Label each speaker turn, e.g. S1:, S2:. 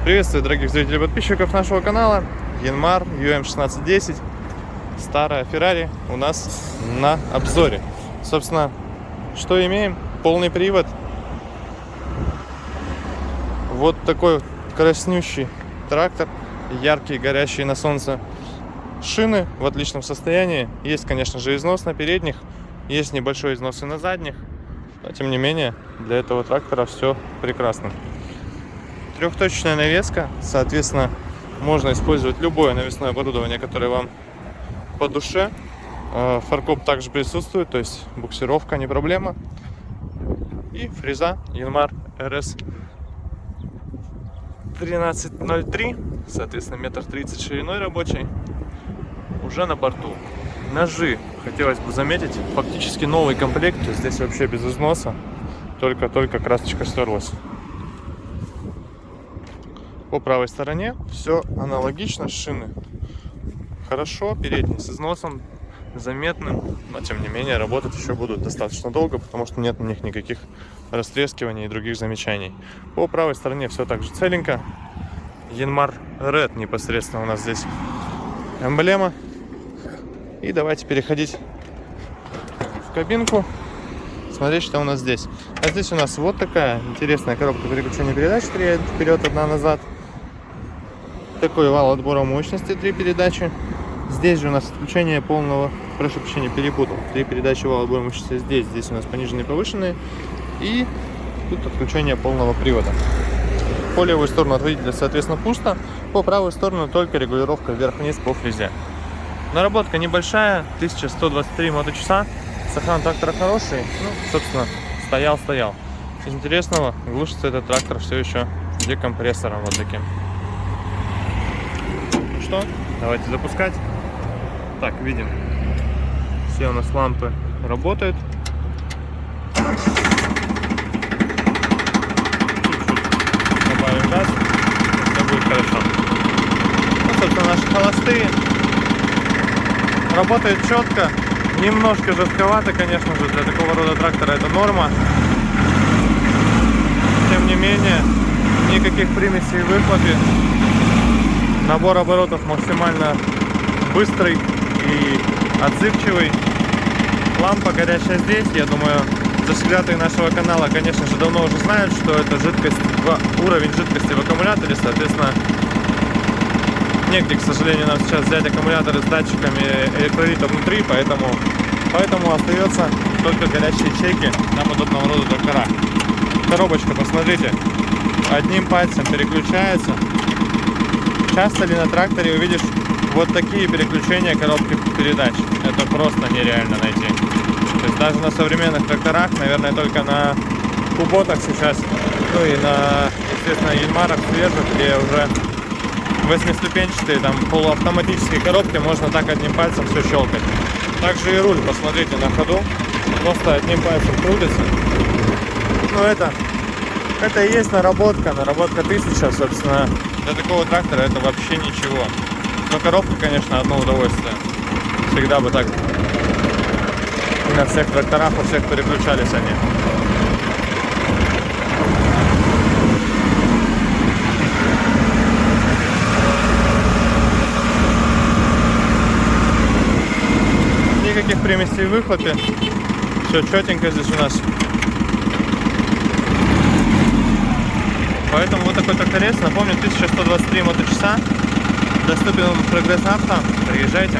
S1: Приветствую, дорогих зрителей и подписчиков нашего канала. Янмар UM1610. Старая Ferrari у нас на обзоре. Собственно, что имеем? Полный привод. Вот такой краснющий трактор. Яркие, горящие на солнце шины в отличном состоянии. Есть, конечно же, износ на передних. Есть небольшой износ и на задних. Но, тем не менее, для этого трактора все прекрасно. Трехточечная навеска, соответственно, можно использовать любое навесное оборудование, которое вам по душе. Фаркоп также присутствует, то есть буксировка не проблема. И фреза Янмар RS 1303, соответственно, 1,30 м шириной рабочей, уже на борту. Ножи, хотелось бы заметить, фактически новый комплект, то есть здесь вообще без износа, только красочка стерлась. По правой стороне все аналогично, шины хорошо, передние с износом заметным, но тем не менее работать еще будут достаточно долго, потому что нет на них никаких растрескиваний и других замечаний. По правой стороне все так же целенько. Янмар Red непосредственно у нас здесь эмблема. И давайте переходить в кабинку, смотреть, что у нас здесь. А здесь у нас вот такая интересная коробка переключения передач, 3 вперед, 1 назад. Такой вал отбора мощности, 3 передачи. Здесь же у нас отключение полного, прошу прощения, перепутал. 3 передачи вала отбора мощности здесь у нас пониженные и повышенные. И тут отключение полного привода. По левую сторону от водителя, соответственно, пусто. По правую сторону только регулировка вверх-вниз по фрезе. Наработка небольшая, 1123 моточаса. Сохран трактора хороший. Ну, собственно, стоял. Из интересного, глушится этот трактор все еще декомпрессором вот таким. Ну что, давайте запускать. Так, видим, все у нас лампы работают. Чуть-чуть добавим газ, все будет хорошо. Ну, собственно, наши холостые работают четко. Немножко жестковато, конечно же, для такого рода трактора это норма. Тем не менее, никаких примесей в выхлопе. Набор оборотов максимально быстрый и отзывчивый. Лампа горящая здесь, я думаю, завсегдатые нашего канала, конечно же, давно уже знают, что это жидкость, уровень жидкости в аккумуляторе, соответственно, негде, к сожалению, нам сейчас взять аккумуляторы с датчиками электролита внутри, поэтому остается только горячие ячейки на подобного рода трактора. Коробочка, посмотрите, одним пальцем переключается. Часто ли на тракторе увидишь вот такие переключения коробки передач? Это просто нереально найти. То есть даже на современных тракторах, наверное, только на куботах сейчас, ну и на, естественно, Янмарах свежих, где уже 8-ступенчатые, там полуавтоматические коробки, можно так одним пальцем все щелкать. Также и руль, посмотрите, на ходу просто одним пальцем крутится. Ну это и есть наработка 1000, собственно, для такого трактора это вообще ничего. Но коробка, конечно, одно удовольствие. Всегда бы так и на всех тракторах, у всех переключались они. Никаких примесей в выхлопе. Все четенько здесь у нас. Поэтому вот такой тракторец, напомню, 1123 моточаса. Доступен в Прогресс Авто. Приезжайте.